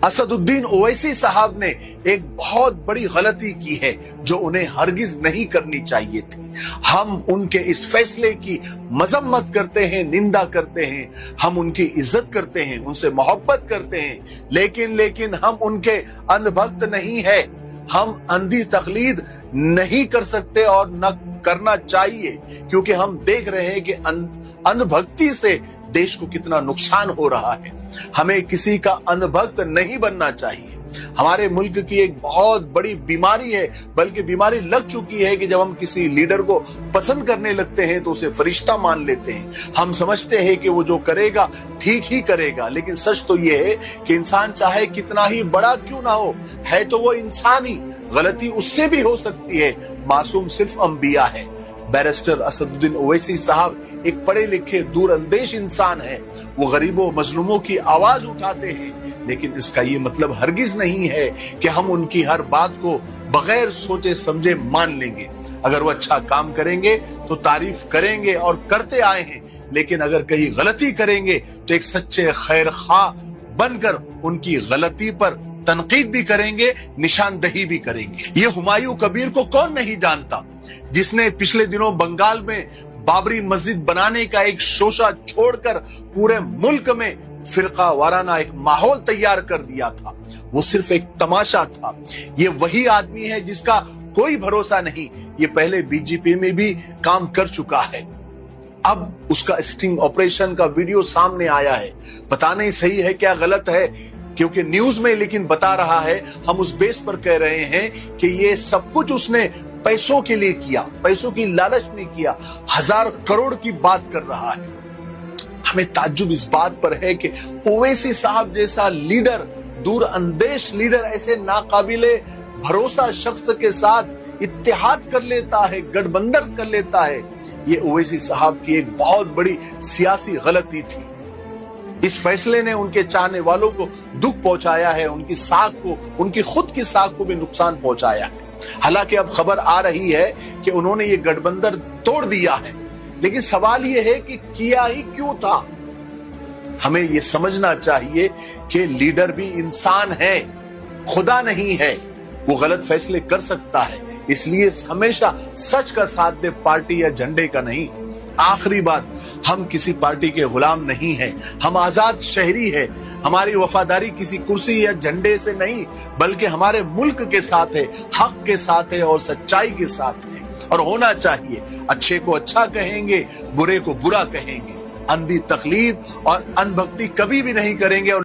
असदुद्दीन ओवैसी साहब ने एक बहुत बड़ी गलती की है जो उन्हें हरगिज नहीं करनी चाहिए थी। हम उनके इस फैसले की मजम्मत करते हैं, निंदा करते हैं, हम उनकी इज्जत करते हैं, उनसे मोहब्बत करते हैं, लेकिन हम उनके अंधभक्त नहीं है। हम अंधी तकलीद नहीं कर सकते और न करना चाहिए, क्योंकि हम देख रहे हैं कि अंधभक्ति से देश को कितना नुकसान हो रहा है। हमें किसी का अंधभक्त नहीं बनना चाहिए। हमारे मुल्क की एक बहुत बड़ी बीमारी है, बल्कि बीमारी लग चुकी है कि जब हम किसी लीडर को पसंद करने लगते हैं तो उसे फरिश्ता मान लेते हैं। हम समझते हैं कि वो जो करेगा ठीक ही करेगा, लेकिन सच तो ये है कि इंसान चाहे कितना ही बड़ा क्यों ना हो, है तो वो इंसान ही। गलती उससे भी हो सकती है, मासूम सिर्फ अंबिया है। बैरिस्टर असदुद्दीन ओवैसी साहब एक पढ़े लिखे दूरअंदेश इंसान है। वो गरीबों मजलूमों की आवाज उठाते हैं, लेकिन इसका ये मतलब हरगिज नहीं है कि हम उनकी हर बात को बगैर सोचे समझे मान लेंगे। अगर वो अच्छा काम करेंगे तो तारीफ करेंगे और करते आए हैं, लेकिन अगर कहीं गलती करेंगे तो एक सच्चे खैर खा बनकर उनकी गलती पर तनकीद भी करेंगे, निशानदही भी करेंगे। ये हुमायूं कबीर को कौन नहीं जानता, जिसने पिछले दिनों बंगाल में बाबरी मस्जिद बनाने का एक शोशा छोड़कर पूरे मुल्क में फिरका वाराना एक माहौल तैयार कर दिया था। वो सिर्फ एक तमाशा था। ये वही आदमी है जिसका कोई भरोसा नहीं। ये पहले बीजेपी में भी काम कर चुका है। अब उसका स्टिंग ऑपरेशन का वीडियो सामने आया है। पता नहीं सही है क्या गलत है, क्योंकि न्यूज में लेकिन बता रहा है। हम उस बेस पर कह रहे हैं कि ये सब कुछ उसने पैसों के लिए किया, पैसों की लालच में किया। 1000 करोड़ की बात कर रहा है। हमें ताज्जुब इस बात पर है कि ओवैसी साहब जैसा लीडर, दूरअंदेश लीडर, ऐसे नाकाबिले भरोसा शख्स के साथ इत्तेहाद कर लेता है, गठबंधन कर लेता है। ये ओवैसी साहब की एक बहुत बड़ी सियासी गलती थी। इस फैसले ने उनके चाहने वालों को दुख पहुंचाया है, उनकी साख को, उनकी खुद की साख को भी नुकसान पहुंचाया है। हालांकि अब खबर आ रही है कि उन्होंने ये गठबंधन तोड़ दिया है, लेकिन सवाल ये है कि किया ही क्यों था। हमें ये समझना चाहिए कि लीडर भी इंसान है, खुदा नहीं है। वो गलत फैसले कर सकता है, इसलिए हमेशा सच का साथ दे, पार्टी या झंडे का नहीं। आखिरी बात, हम किसी पार्टी के गुलाम नहीं हैं। हम आजाद शहरी हैं। हमारी वफादारी किसी कुर्सी या झंडे से नहीं, बल्कि हमारे मुल्क के साथ है, हक के साथ है और सच्चाई के साथ है। और होना चाहिए, अच्छे को अच्छा कहेंगे, बुरे को बुरा कहेंगे। अंधी तकलीद और अनभक्ति कभी भी नहीं करेंगे। और